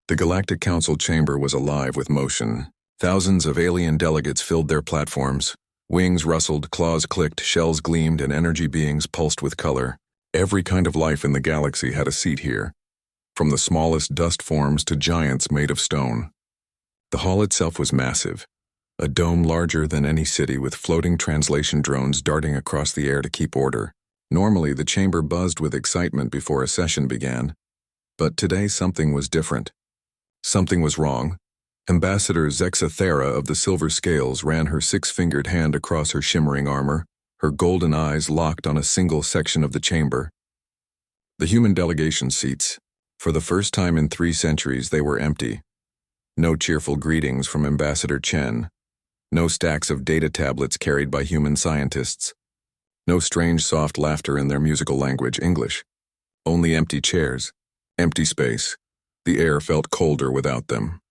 The Galactic Council chamber was alive with motion. Thousands of alien delegates filled their platforms. Wings rustled, claws clicked, shells gleamed, and energy beings pulsed with color. Every kind of life in the galaxy had a seat here, from the smallest dust forms to giants made of stone. The hall itself was massive, a dome larger than any city with floating translation drones darting across the air to keep order. Normally, the chamber buzzed with excitement before a session began, but today something was different. Something was wrong. Ambassador Zexathera of the Silver Scales ran her six-fingered hand across her shimmering armor, her golden eyes locked on a single section of the chamber. The human delegation seats. For the first time in 3 centuries, they were empty. No cheerful greetings from Ambassador Chen. No stacks of data tablets carried by human scientists. No strange soft laughter in their musical language, English. Only empty chairs. Empty space. The air felt colder without them.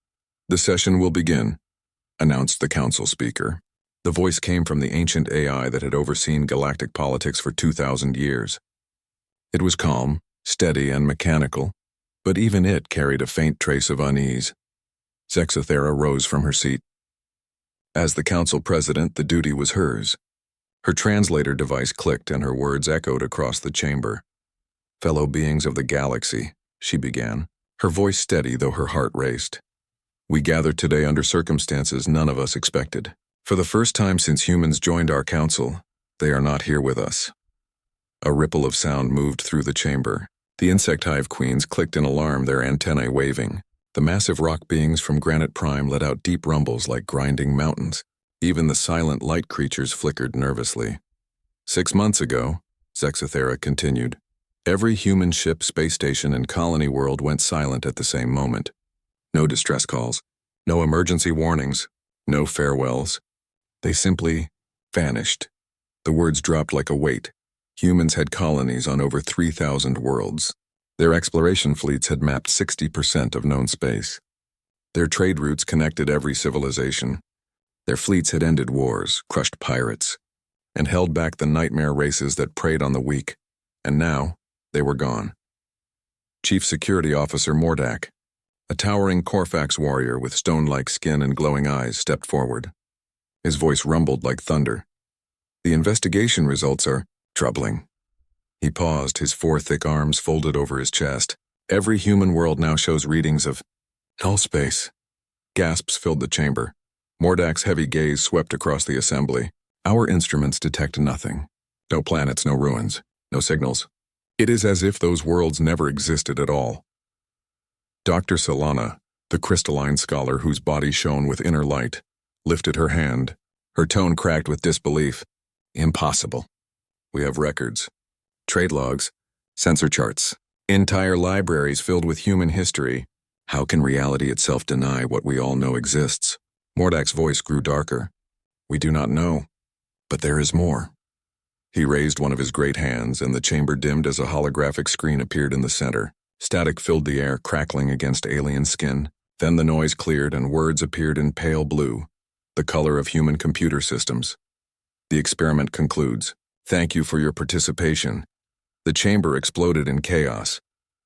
"The session will begin," announced the council speaker. The voice came from the ancient AI that had overseen galactic politics for 2,000 years. It was calm, steady, and mechanical, but even it carried a faint trace of unease. Zexathera rose from her seat. As the council president, the duty was hers. Her translator device clicked and her words echoed across the chamber. "Fellow beings of the galaxy," she began, her voice steady though her heart raced. "We gather today under circumstances none of us expected. For the first time since humans joined our council, they are not here with us." A ripple of sound moved through the chamber. The insect hive queens clicked in alarm, their antennae waving. The massive rock beings from Granite Prime let out deep rumbles like grinding mountains. Even the silent light creatures flickered nervously. 6 months ago, Zexathera continued, every human ship, space station, and colony world went silent at the same moment. No distress calls, no emergency warnings, no farewells. They simply vanished. The words dropped like a weight. Humans had colonies on over 3,000 worlds. Their exploration fleets had mapped 60% of known space. Their trade routes connected every civilization. Their fleets had ended wars, crushed pirates, and held back the nightmare races that preyed on the weak. And now, they were gone. Chief Security Officer Mordak, a towering Corfax warrior with stone-like skin and glowing eyes, stepped forward. His voice rumbled like thunder. "The investigation results are troubling." He paused, his 4 thick arms folded over his chest. "Every human world now shows readings of null space." Gasps filled the chamber. Mordak's heavy gaze swept across the assembly. "Our instruments detect nothing. No planets, no ruins, no signals. It is as if those worlds never existed at all." Dr. Solana, the crystalline scholar whose body shone with inner light, lifted her hand, her tone cracked with disbelief. "Impossible. We have records. Trade logs, sensor charts, entire libraries filled with human history. How can reality itself deny what we all know exists?" Mordak's voice grew darker. "We do not know, but there is more." He raised one of his great hands, and the chamber dimmed as a holographic screen appeared in the center. Static filled the air, crackling against alien skin. Then the noise cleared and words appeared in pale blue, the color of human computer systems. "The experiment concludes. Thank you for your participation." The chamber exploded in chaos.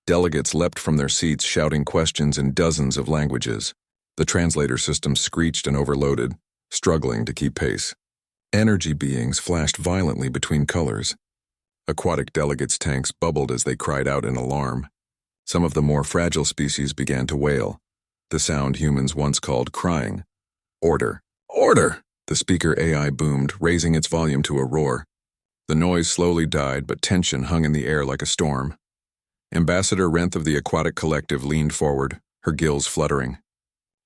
Delegates leapt from their seats, shouting questions in dozens of languages. The translator system screeched and overloaded, struggling to keep pace. Energy beings flashed violently between colors. Aquatic delegates' tanks bubbled as they cried out in alarm. Some of the more fragile species began to wail, the sound humans once called crying. "Order! Order!" The speaker AI boomed, raising its volume to a roar. The noise slowly died, but tension hung in the air like a storm. Ambassador Renth of the Aquatic Collective leaned forward, her gills fluttering.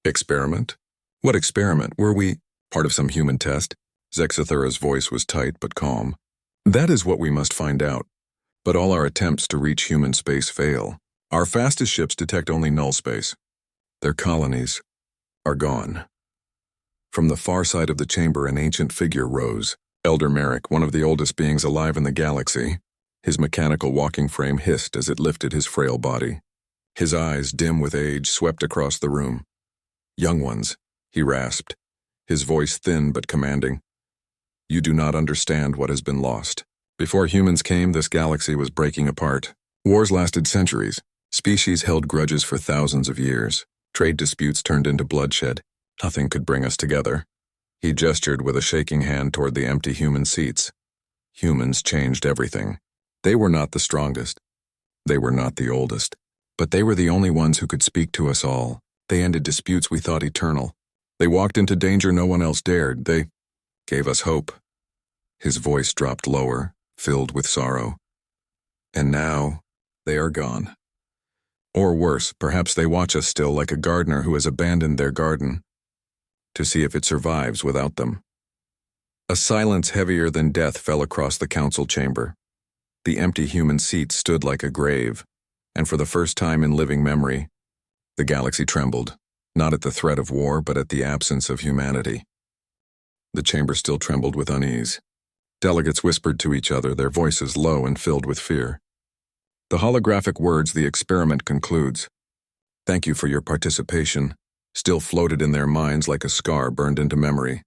"Experiment? What experiment? Were we part of some human test?" Zexathera's voice was tight but calm. "That is what we must find out. But all our attempts to reach human space fail. Our fastest ships detect only null space. Their colonies are gone." From the far side of the chamber, an ancient figure rose. Elder Merrick, one of the oldest beings alive in the galaxy. His mechanical walking frame hissed as it lifted his frail body. His eyes, dim with age, swept across the room. "Young ones," he rasped, his voice thin but commanding. "You do not understand what has been lost. Before humans came, this galaxy was breaking apart. Wars lasted centuries. Species held grudges for thousands of years. Trade disputes turned into bloodshed. Nothing could bring us together. He gestured with a shaking hand toward the empty human seats. Humans changed everything. They were not the strongest. They were not the oldest. But they were the only ones who could speak to us all. They ended disputes we thought eternal. They walked into danger no one else dared. They gave us hope. His voice dropped lower, filled with sorrow. And now, they are gone. Or worse, perhaps they watch us still like a gardener who has abandoned their garden, to see if it survives without them. A silence heavier than death fell across the council chamber. The empty human seat stood like a grave, and for the first time in living memory, the galaxy trembled, not at the threat of war, but at the absence of humanity. The chamber still trembled with unease. Delegates whispered to each other, their voices low and filled with fear. The holographic words, "The experiment concludes. Thank you for your participation," still floated in their minds like a scar burned into memory.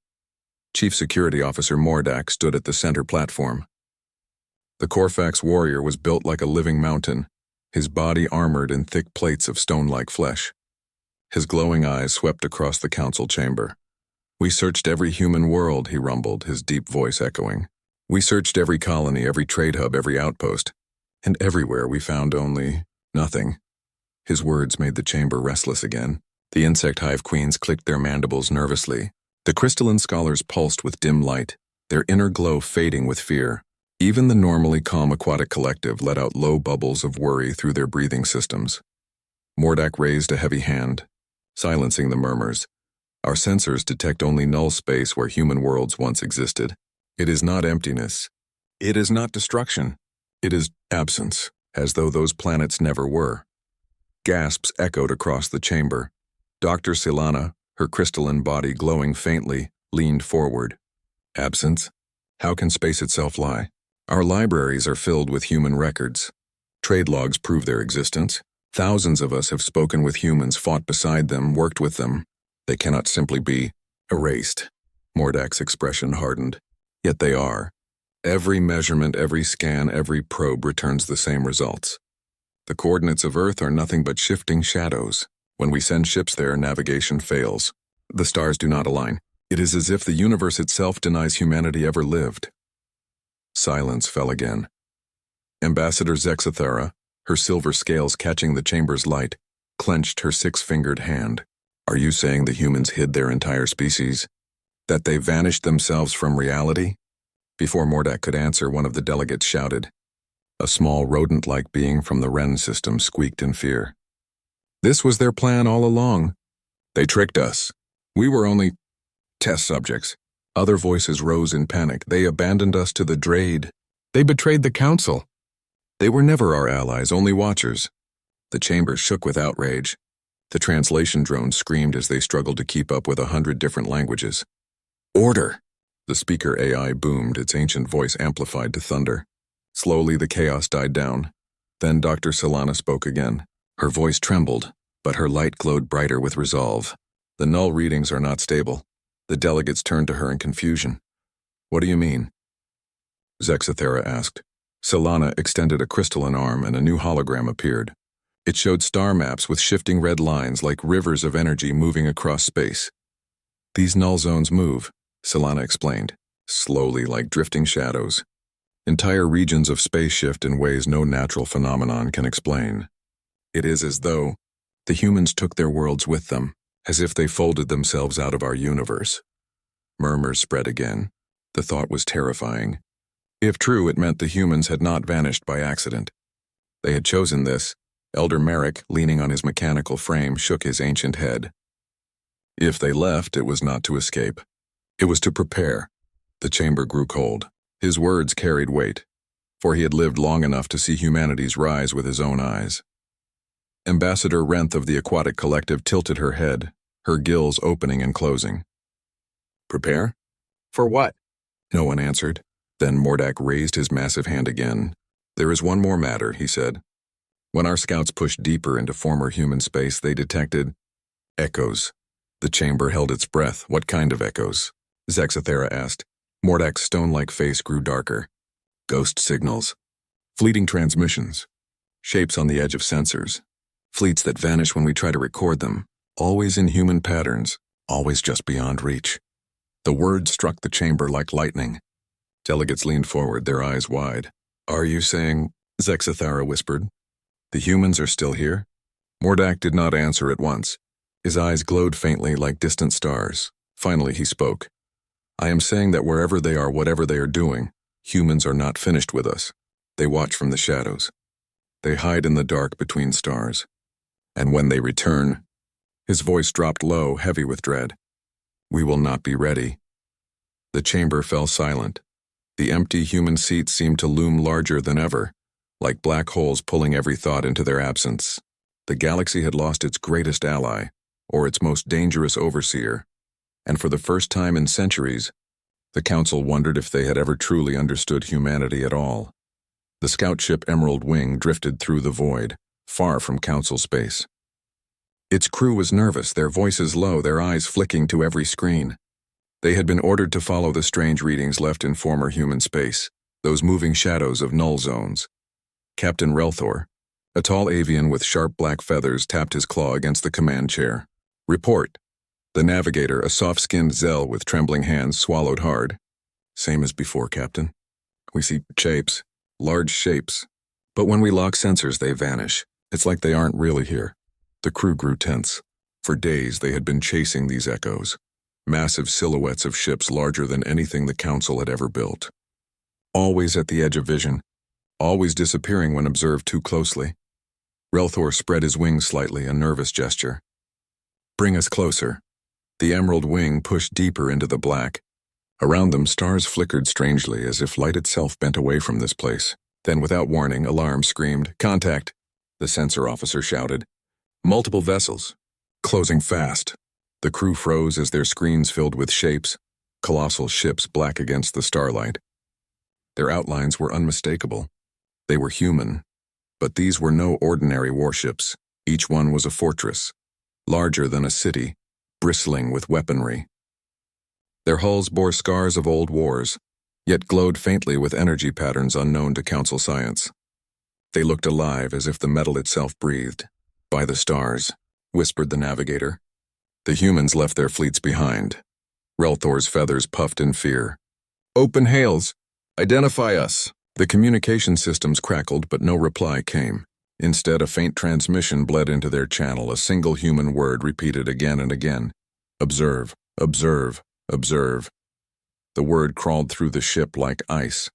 Chief Security Officer Mordak stood at the center platform. The Corfax warrior was built like a living mountain, his body armored in thick plates of stone-like flesh. His glowing eyes swept across the council chamber. "We searched every human world," he rumbled, his deep voice echoing. "We searched every colony, every trade hub, every outpost. And everywhere we found only nothing." His words made the chamber restless again. The insect hive queens clicked their mandibles nervously. The crystalline scholars pulsed with dim light, their inner glow fading with fear. Even the normally calm aquatic collective let out low bubbles of worry through their breathing systems. Mordak raised a heavy hand, silencing the murmurs. "Our sensors detect only null space where human worlds once existed. It is not emptiness. It is not destruction. It is absence, as though those planets never were." Gasps echoed across the chamber. Dr. Silana, her crystalline body glowing faintly, leaned forward. "Absence? How can space itself lie? Our libraries are filled with human records. Trade logs prove their existence. Thousands of us have spoken with humans, fought beside them, worked with them. They cannot simply be erased." Mordak's expression hardened. "Yet they are. Every measurement, every scan, every probe returns the same results. The coordinates of Earth are nothing but shifting shadows. When we send ships there, navigation fails. The stars do not align. It is as if the universe itself denies humanity ever lived." Silence fell again. Ambassador Zexathera, her silver scales catching the chamber's light, clenched her six-fingered hand. "Are you saying the humans hid their entire species? That they vanished themselves from reality?" Before Mordak could answer, one of the delegates shouted. A small rodent-like being from the Wren system squeaked in fear. "This was their plan all along. They tricked us. We were only test subjects." Other voices rose in panic. "They abandoned us to the Drade. They betrayed the Council. They were never our allies, only watchers." The chamber shook with outrage. The translation drones screamed as they struggled to keep up with 100 different languages. "Order!" The speaker AI boomed, its ancient voice amplified to thunder. Slowly the chaos died down. Then Dr. Solana spoke again. Her voice trembled, but her light glowed brighter with resolve. "The null readings are not stable." The delegates turned to her in confusion. "What do you mean?" Zexathera asked. Solana extended a crystalline arm and a new hologram appeared. It showed star maps with shifting red lines like rivers of energy moving across space. "These null zones move," Solana explained, "slowly like drifting shadows. Entire regions of space shift in ways no natural phenomenon can explain. It is as though the humans took their worlds with them, as if they folded themselves out of our universe." Murmurs spread again. The thought was terrifying. If true, it meant the humans had not vanished by accident. They had chosen this. Elder Merrick, leaning on his mechanical frame, shook his ancient head. If they left, it was not to escape. It was to prepare. The chamber grew cold. His words carried weight, for he had lived long enough to see humanity's rise with his own eyes. Ambassador Renth of the Aquatic Collective tilted her head, her gills opening and closing. "Prepare? For what?" No one answered. Then Mordak raised his massive hand again. "There is one more matter," he said. "When our scouts pushed deeper into former human space, they detected echoes." The chamber held its breath. "What kind of echoes?" Zexathera asked. Mordak's stone-like face grew darker. "Ghost signals. Fleeting transmissions. Shapes on the edge of sensors. Fleets that vanish when we try to record them. always in human patterns, always just beyond reach. The words struck the chamber like lightning. Delegates leaned forward, their eyes wide. "Are you saying?" Zexathara whispered. "The humans are still here?" Mordak did not answer at once. His eyes glowed faintly like distant stars. Finally he spoke. "I am saying that wherever they are, whatever they are doing, humans are not finished with us. They watch from the shadows. They hide in the dark between stars. And when they return," his voice dropped low, heavy with dread, "we will not be ready." The chamber fell silent. The empty human seats seemed to loom larger than ever, like black holes pulling every thought into their absence. The galaxy had lost its greatest ally, or its most dangerous overseer, and for the first time in centuries, the Council wondered if they had ever truly understood humanity at all. The scout ship Emerald Wing drifted through the void, far from Council space. Its crew was nervous, their voices low, their eyes flicking to every screen. They had been ordered to follow the strange readings left in former human space, those moving shadows of null zones. Captain Relthor, a tall avian with sharp black feathers, tapped his claw against the command chair. "Report." The navigator, a soft-skinned Zell with trembling hands, swallowed hard. "Same as before, Captain. We see shapes, large shapes. But when we lock sensors, they vanish. It's like they aren't really here." The crew grew tense. For days, they had been chasing these echoes. Massive silhouettes of ships larger than anything the Council had ever built. Always at the edge of vision, always disappearing when observed too closely. Relthor spread his wings slightly, a nervous gesture. "Bring us closer." The Emerald Wing pushed deeper into the black. Around them, stars flickered strangely, as if light itself bent away from this place. Then, without warning, alarm screamed. "Contact!" the sensor officer shouted. "Multiple vessels. Closing fast." The crew froze as their screens filled with shapes, colossal ships black against the starlight. Their outlines were unmistakable. They were human. But these were no ordinary warships. Each one was a fortress, larger than a city, bristling with weaponry. Their hulls bore scars of old wars, yet glowed faintly with energy patterns unknown to Council science. They looked alive, as if the metal itself breathed. "By the stars," whispered the navigator. The humans left their fleets behind. Relthor's feathers puffed in fear. "Open hails! Identify us!" The communication systems crackled, but no reply came. Instead, a faint transmission bled into their channel, a single human word repeated again and again. "Observe, observe, observe." The word crawled through the ship like ice.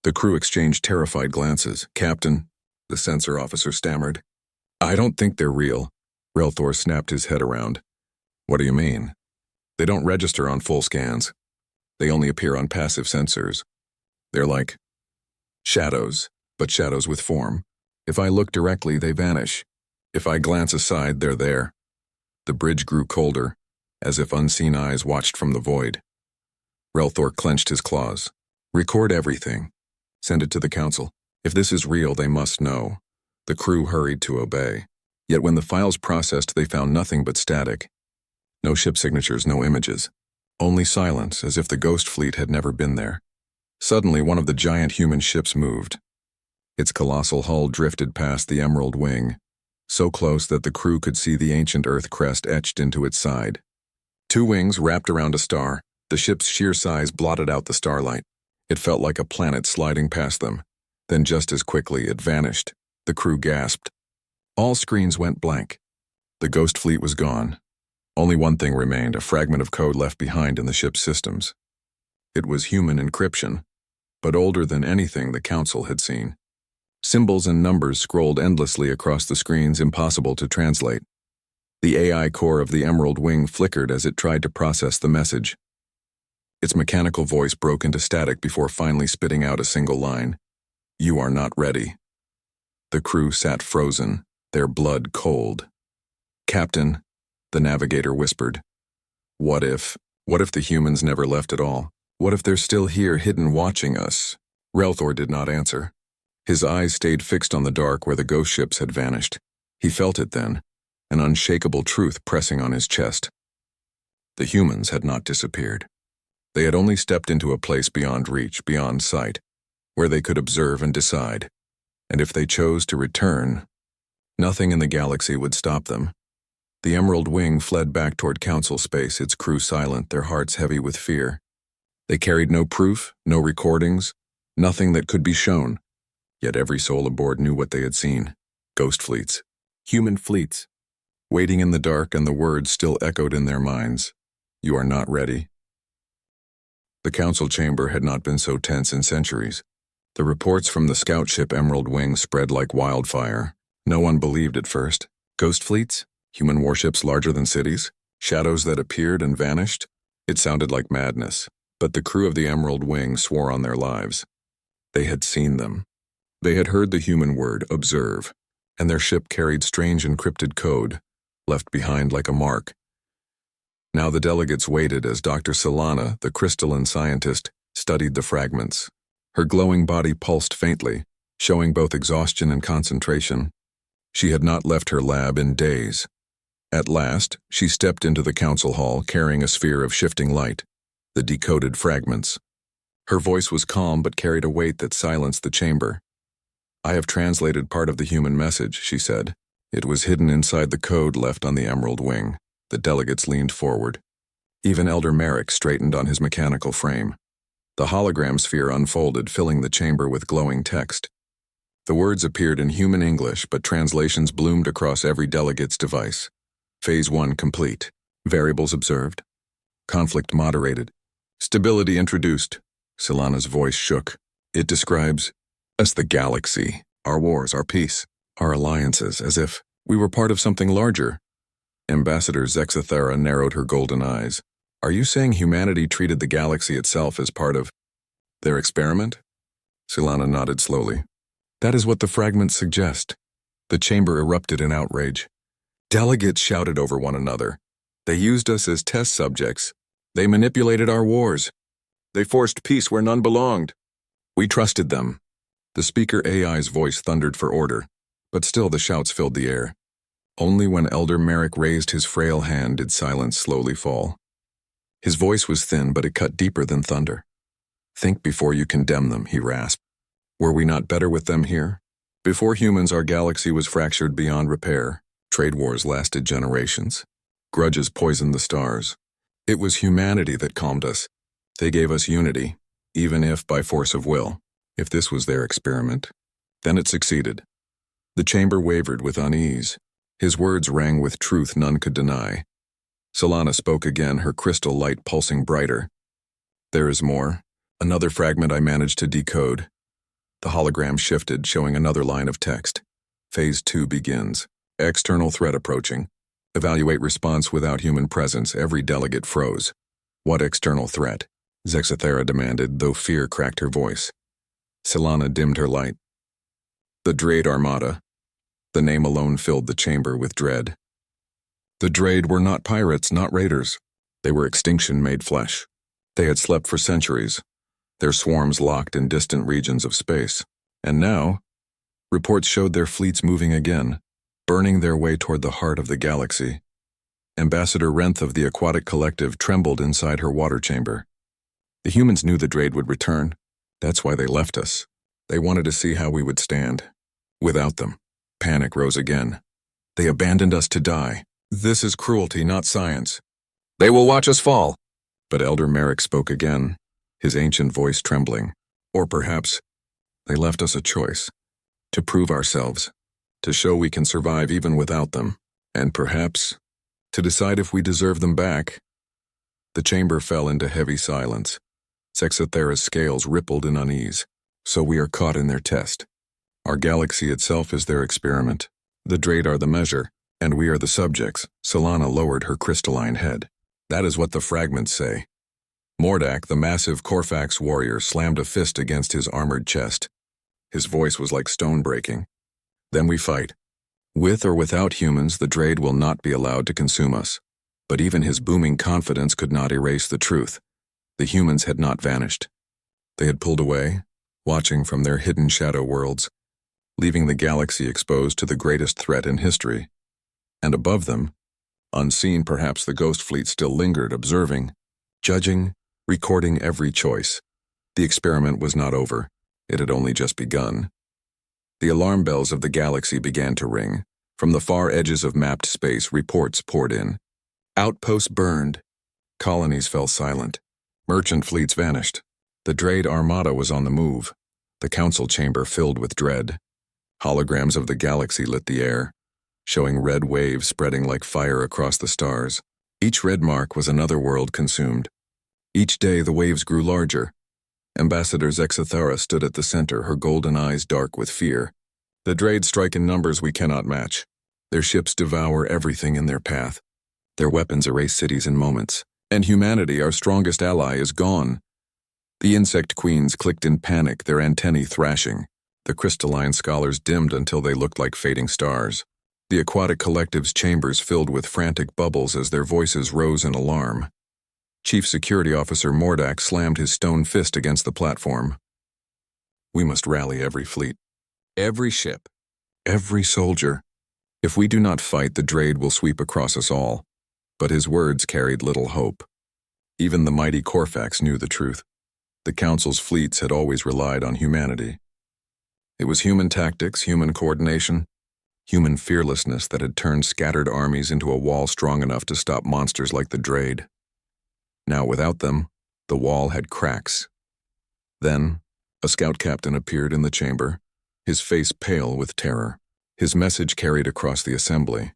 The crew exchanged terrified glances. "Captain," the sensor officer stammered. "I don't think they're real." Relthor snapped his head around. "What do you mean?" "They don't register on full scans. They only appear on passive sensors. They're like shadows, but shadows with form. If I look directly, they vanish. If I glance aside, they're there." The bridge grew colder, as if unseen eyes watched from the void. Relthor clenched his claws. "Record everything. Send it to the Council. If this is real, they must know." The crew hurried to obey. Yet when the files processed, they found nothing but static. No ship signatures, no images. Only silence, as if the ghost fleet had never been there. Suddenly, one of the giant human ships moved. Its colossal hull drifted past the Emerald Wing, so close that the crew could see the ancient Earth crest etched into its side. Two wings wrapped around a star. The ship's sheer size blotted out the starlight. It felt like a planet sliding past them. Then just as quickly, it vanished. The crew gasped. All screens went blank. The ghost fleet was gone. Only one thing remained, a fragment of code left behind in the ship's systems. It was human encryption, but older than anything the Council had seen. Symbols and numbers scrolled endlessly across the screens, impossible to translate. The AI core of the Emerald Wing flickered as it tried to process the message. Its mechanical voice broke into static before finally spitting out a single line. "You are not ready." The crew sat frozen, their blood cold. "Captain," the navigator whispered. What if the humans never left at all? What if they're still here, hidden, watching us?" Relthor did not answer. His eyes stayed fixed on the dark where the ghost ships had vanished. He felt it then, an unshakable truth pressing on his chest. The humans had not disappeared. They had only stepped into a place beyond reach, beyond sight, where they could observe and decide. And if they chose to return, nothing in the galaxy would stop them. The Emerald Wing fled back toward Council space, its crew silent, their hearts heavy with fear. They carried no proof, no recordings, nothing that could be shown. Yet every soul aboard knew what they had seen. Ghost fleets. Human fleets. Waiting in the dark, and the words still echoed in their minds. You are not ready. The Council chamber had not been so tense in centuries. The reports from the scout ship Emerald Wing spread like wildfire. No one believed at first. Ghost fleets? Human warships larger than cities? Shadows that appeared and vanished? It sounded like madness, but the crew of the Emerald Wing swore on their lives. They had seen them. They had heard the human word, observe, and their ship carried strange encrypted code, left behind like a mark. Now the delegates waited as Dr. Solana, the crystalline scientist, studied the fragments. Her glowing body pulsed faintly, showing both exhaustion and concentration. She had not left her lab in days. At last, she stepped into the council hall carrying a sphere of shifting light, the decoded fragments. Her voice was calm but carried a weight that silenced the chamber. I have translated part of the human message, she said. It was hidden inside the code left on the Emerald Wing. The delegates leaned forward. Even Elder Merrick straightened on his mechanical frame. The hologram sphere unfolded, filling the chamber with glowing text. The words appeared in human English, but translations bloomed across every delegate's device. Phase 1 complete. Variables observed. Conflict moderated. Stability introduced. Solana's voice shook. It describes us, the galaxy, our wars, our peace, our alliances, as if we were part of something larger. Ambassador Zexathera narrowed her golden eyes. Are you saying humanity treated the galaxy itself as part of their experiment? Solana nodded slowly. That is what the fragments suggest. The chamber erupted in outrage. Delegates shouted over one another. They used us as test subjects. They manipulated our wars. They forced peace where none belonged. We trusted them. The speaker AI's voice thundered for order, but still the shouts filled the air. Only when Elder Merrick raised his frail hand did silence slowly fall. His voice was thin, but it cut deeper than thunder. Think before you condemn them, he rasped. Were we not better with them here? Before humans, our galaxy was fractured beyond repair. Trade wars lasted generations. Grudges poisoned the stars. It was humanity that calmed us. They gave us unity, even if by force of will. If this was their experiment, then it succeeded. The chamber wavered with unease. His words rang with truth none could deny. Solana spoke again, her crystal light pulsing brighter. There is more. Another fragment I managed to decode. The hologram shifted, showing another line of text. Phase 2 begins. External threat approaching. Evaluate response without human presence. Every delegate froze. What external threat? Zexathera demanded, though fear cracked her voice. Solana dimmed her light. The Drade Armada. The name alone filled the chamber with dread. The Drade were not pirates, not raiders. They were extinction made flesh. They had slept for centuries, their swarms locked in distant regions of space. And now, reports showed their fleets moving again, burning their way toward the heart of the galaxy. Ambassador Renth of the Aquatic Collective trembled inside her water chamber. The humans knew the Drade would return. That's why they left us. They wanted to see how we would stand. Without them, panic rose again. They abandoned us to die. This is cruelty, not science. They will watch us fall. But Elder Merrick spoke again, his ancient voice trembling. Or perhaps they left us a choice. To prove ourselves. To show we can survive even without them. And perhaps to decide if we deserve them back. The chamber fell into heavy silence. Zexathera's scales rippled in unease. So we are caught in their test. Our galaxy itself is their experiment. The Drade are the measure, and we are the subjects. Solana lowered her crystalline head. That is what the fragments say. Mordak, the massive Corfax warrior, slammed a fist against his armored chest. His voice was like stone breaking. Then we fight. With or without humans, the Drade will not be allowed to consume us. But even his booming confidence could not erase the truth. The humans had not vanished. They had pulled away, watching from their hidden shadow worlds, leaving the galaxy exposed to the greatest threat in history. And above them, unseen perhaps, the ghost fleet still lingered, observing, judging, recording every choice. The experiment was not over. It had only just begun. The alarm bells of the galaxy began to ring. From the far edges of mapped space, reports poured in. Outposts burned. Colonies fell silent. Merchant fleets vanished. The Drade Armada was on the move. The council chamber filled with dread. Holograms of the galaxy lit the air, showing red waves spreading like fire across the stars. Each red mark was another world consumed. Each day the waves grew larger. Ambassador Zexathara stood at the center, her golden eyes dark with fear. The Drade strike in numbers we cannot match. Their ships devour everything in their path. Their weapons erase cities in moments. And humanity, our strongest ally, is gone. The insect queens clicked in panic, their antennae thrashing. The crystalline scholars dimmed until they looked like fading stars. The aquatic collective's chambers filled with frantic bubbles as their voices rose in alarm. Chief Security Officer Mordak slammed his stone fist against the platform. We must rally every fleet, every ship, every soldier. If we do not fight, the Drade will sweep across us all. But his words carried little hope. Even the mighty Corfax knew the truth. The Council's fleets had always relied on humanity. It was human tactics, human coordination, human fearlessness that had turned scattered armies into a wall strong enough to stop monsters like the Drade. Now, without them, the wall had cracks. Then, a scout captain appeared in the chamber, his face pale with terror. His message carried across the assembly.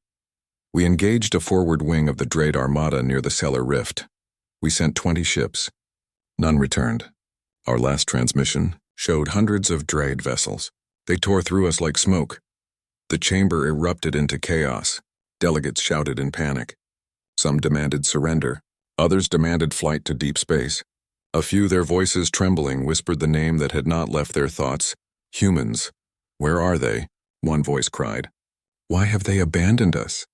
We engaged a forward wing of the Drade Armada near the Cellar Rift. We sent 20 ships. None returned. Our last transmission showed hundreds of Drade vessels. They tore through us like smoke. The chamber erupted into chaos. Delegates shouted in panic. Some demanded surrender. Others demanded flight to deep space. A few, their voices trembling, whispered the name that had not left their thoughts. Humans. Where are they? One voice cried. Why have they abandoned us?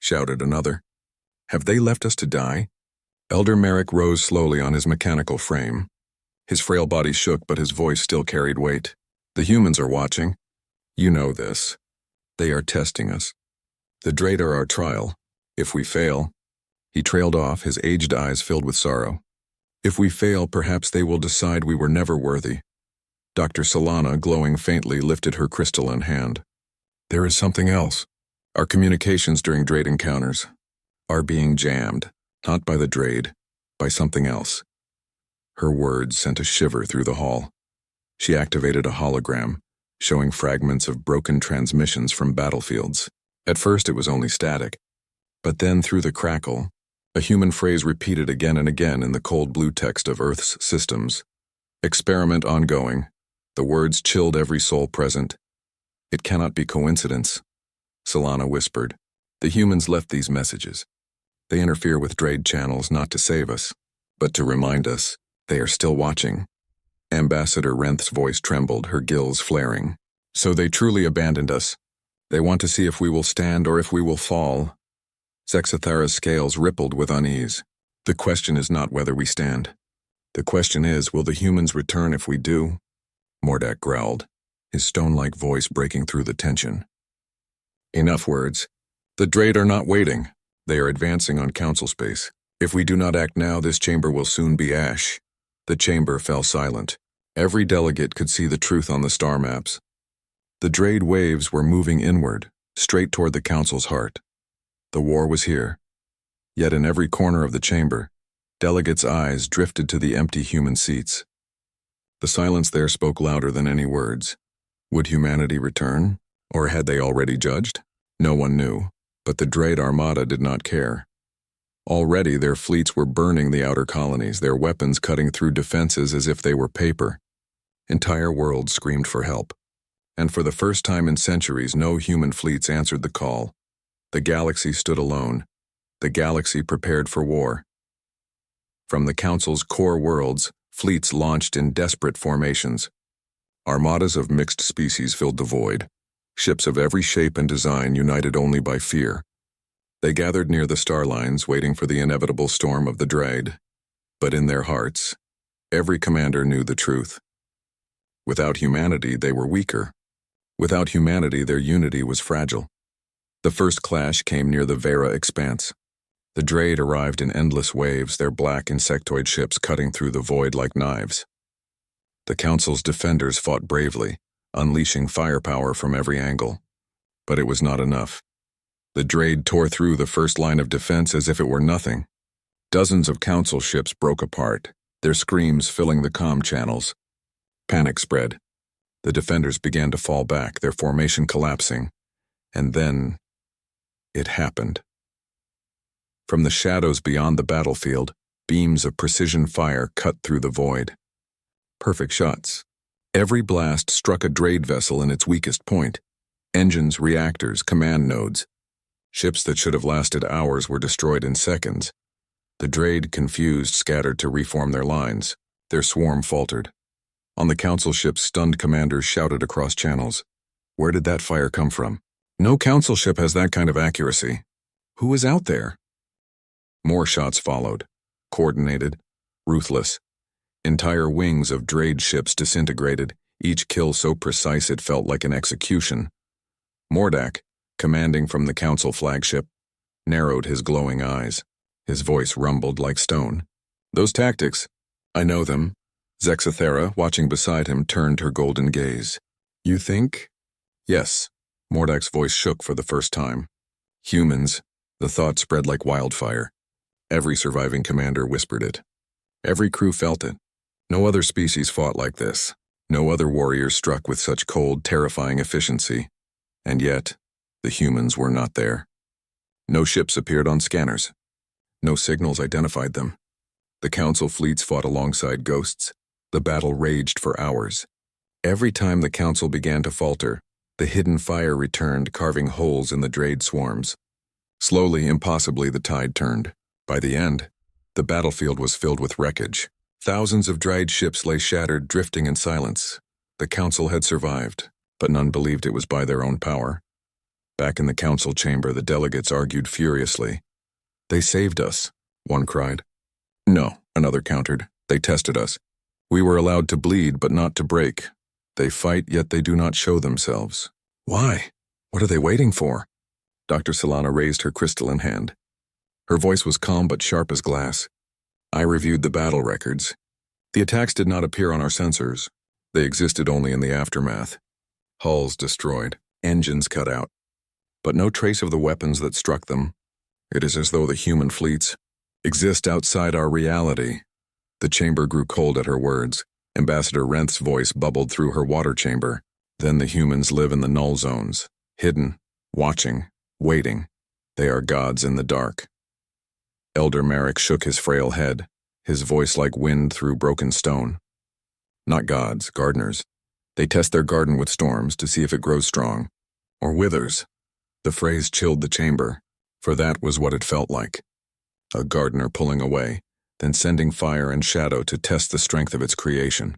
Shouted another. Have they left us to die? Elder Merrick rose slowly on his mechanical frame. His frail body shook, but his voice still carried weight. The humans are watching. You know this. They are testing us. The Drade are our trial. If we fail... He trailed off, his aged eyes filled with sorrow. If we fail, perhaps they will decide we were never worthy. Dr. Solana, glowing faintly, lifted her crystalline hand. There is something else. Our communications during Drade encounters are being jammed, not by the Drade, by something else. Her words sent a shiver through the hall. She activated a hologram, showing fragments of broken transmissions from battlefields. At first it was only static, but then through the crackle, a human phrase repeated again and again in the cold blue text of Earth's systems. Experiment ongoing. The words chilled every soul present. It cannot be coincidence. Solana whispered. The humans left these messages. They interfere with Drade channels not to save us, but to remind us they are still watching. Ambassador Renth's voice trembled, her gills flaring. So they truly abandoned us. They want to see if we will stand or if we will fall. Zexathara's scales rippled with unease. The question is not whether we stand. The question is, will the humans return if we do? Mordak growled, his stone-like voice breaking through the tension. Enough words. The Drade are not waiting. They are advancing on council space. If we do not act now, this chamber will soon be ash. The chamber fell silent. Every delegate could see the truth on the star maps. The Drade waves were moving inward, straight toward the council's heart. The war was here. Yet in every corner of the chamber, delegates' eyes drifted to the empty human seats. The silence there spoke louder than any words. Would humanity return? Or had they already judged? No one knew, but the Drade Armada did not care. Already their fleets were burning the outer colonies, their weapons cutting through defenses as if they were paper. Entire worlds screamed for help. And for the first time in centuries, no human fleets answered the call. The galaxy stood alone. The galaxy prepared for war. From the Council's core worlds, fleets launched in desperate formations. Armadas of mixed species filled the void. Ships of every shape and design united only by fear. They gathered near the star lines, waiting for the inevitable storm of the Drade. But in their hearts, every commander knew the truth. Without humanity, they were weaker. Without humanity, their unity was fragile. The first clash came near the Vera expanse. The Drade arrived in endless waves, their black insectoid ships cutting through the void like knives. The Council's defenders fought bravely, unleashing firepower from every angle. But it was not enough. The Drade tore through the first line of defense as if it were nothing. Dozens of Council ships broke apart, their screams filling the comm channels. Panic spread. The defenders began to fall back, their formation collapsing. And then it happened. From the shadows beyond the battlefield, beams of precision fire cut through the void. Perfect shots. Every blast struck a Drade vessel in its weakest point. Engines, reactors, command nodes. Ships that should have lasted hours were destroyed in seconds. The Drade, confused, scattered to reform their lines. Their swarm faltered. On the Council ships, stunned commanders shouted across channels. Where did that fire come from? No Council ship has that kind of accuracy. Who was out there? More shots followed. Coordinated, ruthless. Entire wings of Drade ships disintegrated, each kill so precise it felt like an execution. Mordak, commanding from the Council flagship, narrowed his glowing eyes. His voice rumbled like stone. Those tactics, I know them. Zexathera, watching beside him, turned her golden gaze. You think? Yes. Mordak's voice shook for the first time. Humans. The thought spread like wildfire. Every surviving commander whispered it. Every crew felt it. No other species fought like this. No other warriors struck with such cold, terrifying efficiency. And yet, the humans were not there. No ships appeared on scanners. No signals identified them. The Council fleets fought alongside ghosts. The battle raged for hours. Every time the Council began to falter, the hidden fire returned, carving holes in the Drade swarms. Slowly, impossibly, the tide turned. By the end, the battlefield was filled with wreckage. Thousands of Drade ships lay shattered, drifting in silence. The Council had survived, but none believed it was by their own power. Back in the Council chamber, the delegates argued furiously. They saved us, one cried. No, another countered. They tested us. We were allowed to bleed, but not to break. They fight, yet they do not show themselves. Why? What are they waiting for? Dr. Solana raised her crystalline hand. Her voice was calm but sharp as glass. I reviewed the battle records. The attacks did not appear on our sensors. They existed only in the aftermath. Hulls destroyed, engines cut out. But no trace of the weapons that struck them. It is as though the human fleets exist outside our reality. The chamber grew cold at her words. Ambassador Renth's voice bubbled through her water chamber. Then the humans live in the null zones, hidden, watching, waiting. They are gods in the dark. Elder Merrick shook his frail head, his voice like wind through broken stone. Not gods, gardeners. They test their garden with storms to see if it grows strong, or withers. The phrase chilled the chamber, for that was what it felt like. A gardener pulling away, then sending fire and shadow to test the strength of its creation.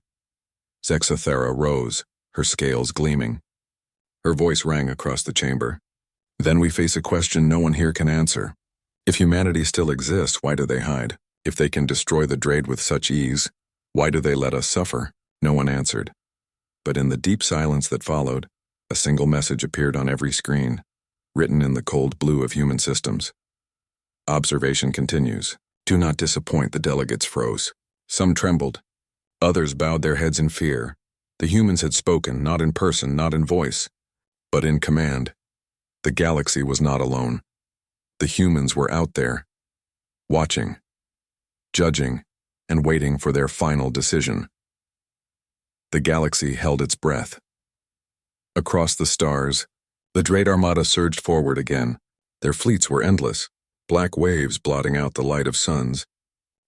Zexathera rose, her scales gleaming. Her voice rang across the chamber. Then we face a question no one here can answer. If humanity still exists, why do they hide? If they can destroy the Drade with such ease, why do they let us suffer? No one answered. But in the deep silence that followed, a single message appeared on every screen, written in the cold blue of human systems. Observation continues. Do not disappoint, the delegates froze. Some trembled. Others bowed their heads in fear. The humans had spoken, not in person, not in voice, but in command. The galaxy was not alone. The humans were out there, watching, judging, and waiting for their final decision. The galaxy held its breath. Across the stars, the Drade Armada surged forward again. Their fleets were endless, black waves blotting out the light of suns.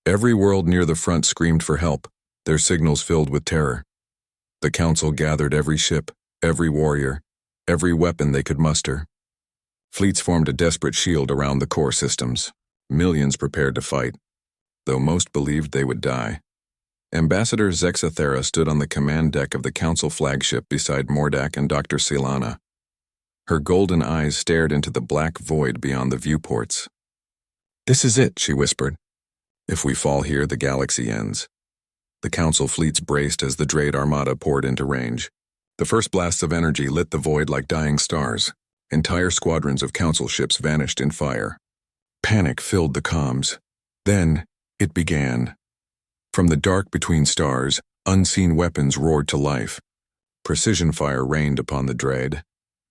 Every world near the front screamed for help, their signals filled with terror. The Council gathered every ship, every warrior, every weapon they could muster. Fleets formed a desperate shield around the core systems. Millions prepared to fight, though most believed they would die. Ambassador Zexathera stood on the command deck of the Council flagship beside Mordak and Dr. Silana. Her golden eyes stared into the black void beyond the viewports. This is it, she whispered. If we fall here, the galaxy ends. The Council fleets braced as the Drade Armada poured into range. The first blasts of energy lit the void like dying stars. Entire squadrons of Council ships vanished in fire. Panic filled the comms. Then, it began. From the dark between stars, unseen weapons roared to life. Precision fire rained upon the Drade.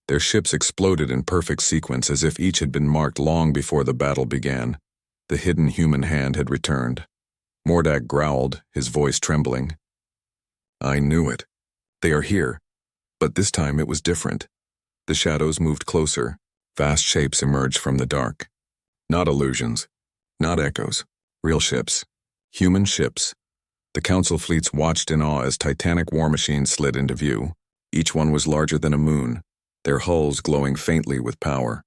Their ships exploded in perfect sequence as if each had been marked long before the battle began. The hidden human hand had returned. Mordak growled, his voice trembling. I knew it. They are here. But this time it was different. The shadows moved closer. Vast shapes emerged from the dark. Not illusions. Not echoes. Real ships. Human ships. The Council fleets watched in awe as titanic war machines slid into view. Each one was larger than a moon, their hulls glowing faintly with power.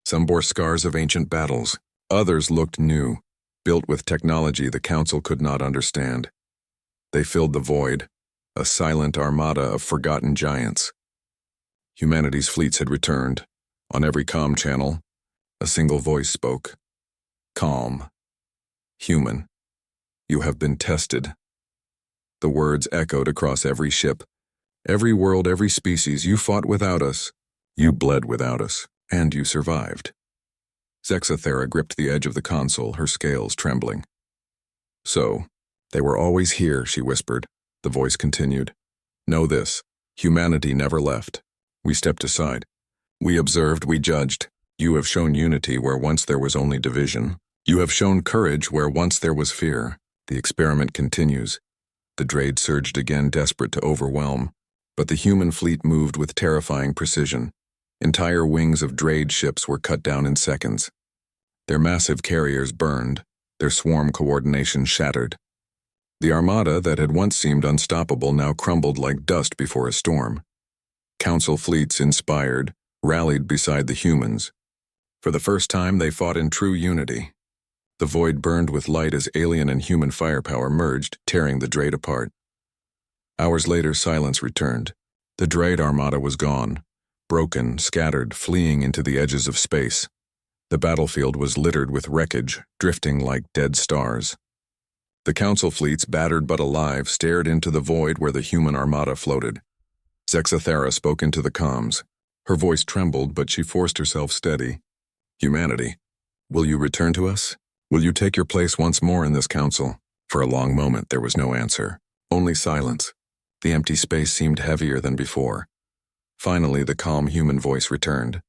Some bore scars of ancient battles. Others looked new, built with technology the Council could not understand. They filled the void, a silent armada of forgotten giants. Humanity's fleets had returned. On every comm channel, a single voice spoke. Calm. Human. You have been tested. The words echoed across every ship. Every world, every species, you fought without us. You bled without us. And you survived. Zexathera gripped the edge of the console, her scales trembling. So, they were always here, she whispered. The voice continued. Know this. Humanity never left. We stepped aside. We observed, we judged. You have shown unity where once there was only division. You have shown courage where once there was fear. The experiment continues. The Drade surged again, desperate to overwhelm. But the human fleet moved with terrifying precision. Entire wings of Drade ships were cut down in seconds. Their massive carriers burned, their swarm coordination shattered. The armada that had once seemed unstoppable now crumbled like dust before a storm. Council fleets, inspired, rallied beside the humans. For the first time, they fought in true unity. The void burned with light as alien and human firepower merged, tearing the Drade apart. Hours later, silence returned. The Drade armada was gone, broken, scattered, fleeing into the edges of space. The battlefield was littered with wreckage, drifting like dead stars. The Council fleets, battered but alive, stared into the void where the human armada floated. Zexathera spoke into the comms. Her voice trembled, but she forced herself steady. Humanity, will you return to us? Will you take your place once more in this council? For a long moment there was no answer, only silence. The empty space seemed heavier than before. Finally, the calm human voice returned.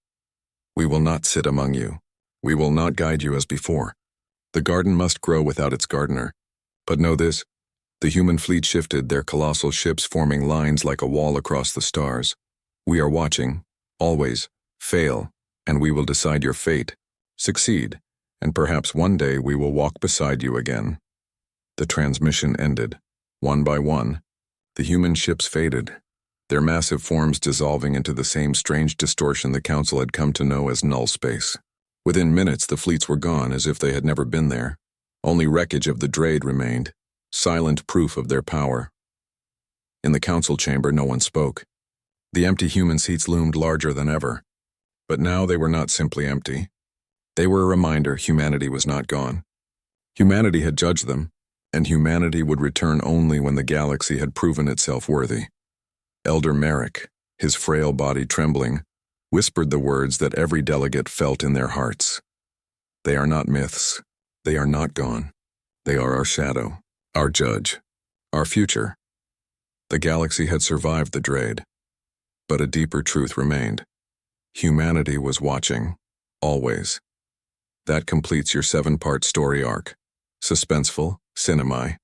We will not sit among you. We will not guide you as before. The garden must grow without its gardener. But know this, the human fleet shifted, their colossal ships forming lines like a wall across the stars. We are watching, always, fail, and we will decide your fate. Succeed, and perhaps one day we will walk beside you again. The transmission ended. One by one, the human ships faded, their massive forms dissolving into the same strange distortion the Council had come to know as null space. Within minutes, the fleets were gone as if they had never been there. Only wreckage of the Drade remained, silent proof of their power. In the Council chamber, no one spoke. The empty human seats loomed larger than ever. But now they were not simply empty. They were a reminder humanity was not gone. Humanity had judged them, and humanity would return only when the galaxy had proven itself worthy. Elder Merrick, his frail body trembling, whispered the words that every delegate felt in their hearts. They are not myths. They are not gone. They are our shadow, our judge, our future. The galaxy had survived the Drade, but a deeper truth remained. Humanity was watching, always. That completes your 7-part story arc. Suspenseful, cinematic,